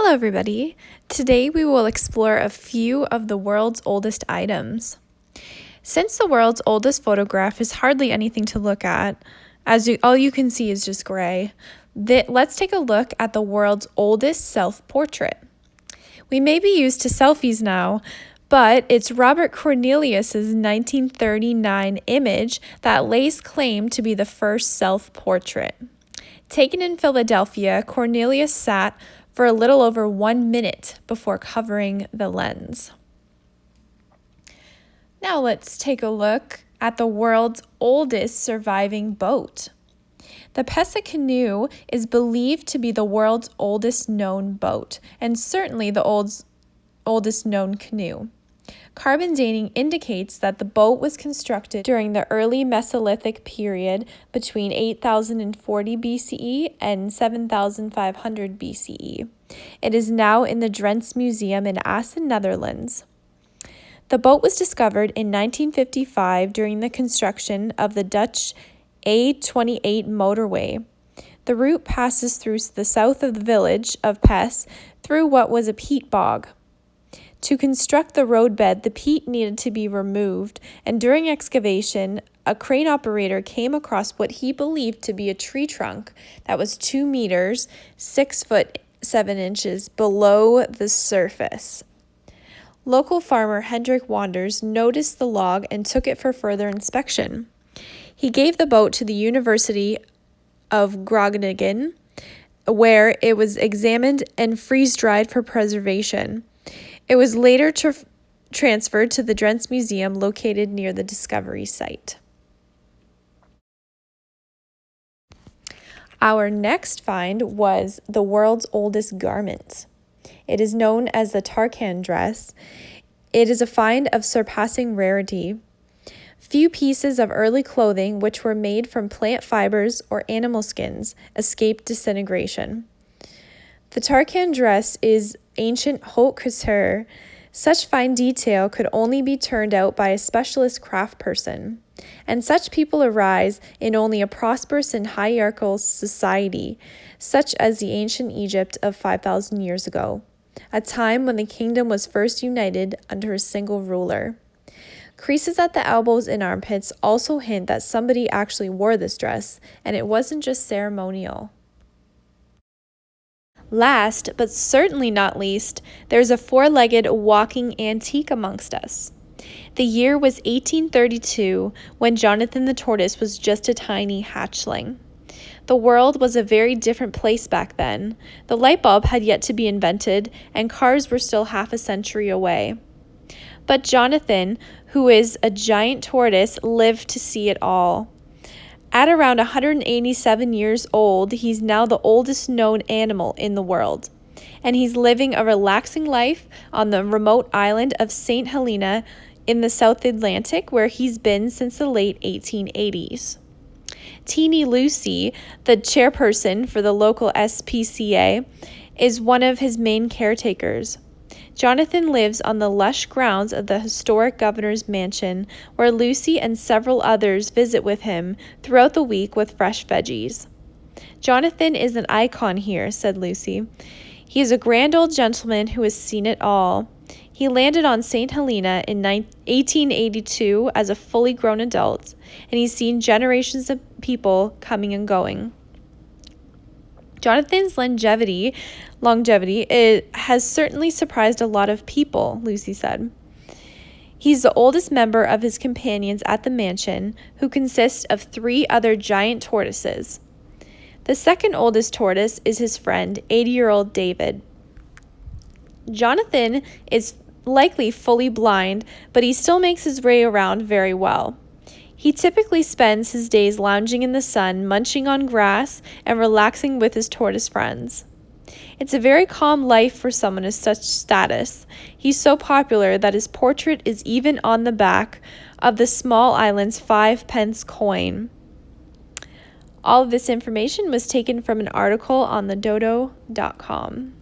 Hello everybody! Today we will explore a few of the world's oldest items. Since the world's oldest photograph is hardly anything to look at, all you can see is just gray, let's take a look at the world's oldest self-portrait. We may be used to selfies now, but it's Robert Cornelius's 1939 image that lays claim to be the first self-portrait. Taken in Philadelphia, Cornelius sat for a little over 1 minute before covering the lens. Now let's take a look at the world's oldest surviving boat. The Pesca canoe is believed to be the world's oldest known boat, and certainly the oldest known canoe. Carbon dating indicates that the boat was constructed during the early Mesolithic period between 8040 BCE and 7500 BCE. It is now in the Drents Museum in Assen, Netherlands. The boat was discovered in 1955 during the construction of the Dutch A28 motorway. The route passes through the south of the village of Pes through what was a peat bog. To construct the roadbed, the peat needed to be removed, and during excavation, a crane operator came across what he believed to be a tree trunk that was 2 meters, 6 foot 7 inches below the surface. Local farmer Hendrik Wanders noticed the log and took it for further inspection. He gave the boat to the University of Groningen, where it was examined and freeze-dried for preservation. It was later transferred to the Drents Museum located near the discovery site. Our next find was the world's oldest garment. It is known as the Tarkan dress. It is a find of surpassing rarity. Few pieces of early clothing which were made from plant fibers or animal skins escaped disintegration. The Tarkan dress is ancient haute couture. Such fine detail could only be turned out by a specialist craftsperson, and such people arise in only a prosperous and hierarchical society, such as the ancient Egypt of 5,000 years ago, a time when the kingdom was first united under a single ruler. Creases at the elbows and armpits also hint that somebody actually wore this dress, and it wasn't just ceremonial. Last, but certainly not least, there's a 4-legged walking antique amongst us. The year was 1832, when Jonathan the tortoise was just a tiny hatchling. The world was a very different place back then. The light bulb had yet to be invented, and cars were still half a century away. But Jonathan, who is a giant tortoise, lived to see it all. At around 187 years old, he's now the oldest known animal in the world, and he's living a relaxing life on the remote island of St. Helena in the South Atlantic, where he's been since the late 1880s. Teeny Lucy, the chairperson for the local SPCA, is one of his main caretakers. Jonathan lives on the lush grounds of the historic governor's mansion, where Lucy and several others visit with him throughout the week with fresh veggies. Jonathan is an icon here, said Lucy. He is a grand old gentleman who has seen it all. He landed on St. Helena in 1882 as a fully grown adult, and he's seen generations of people coming and going. Jonathan's longevity has certainly surprised a lot of people, Lucy said. He's the oldest member of his companions at the mansion, who consist of 3 other giant tortoises. The second oldest tortoise is his friend, 80-year-old David. Jonathan is likely fully blind, but he still makes his way around very well. He typically spends his days lounging in the sun, munching on grass, and relaxing with his tortoise friends. It's a very calm life for someone of such status. He's so popular that his portrait is even on the back of the small island's 5-pence coin. All of this information was taken from an article on thedodo.com.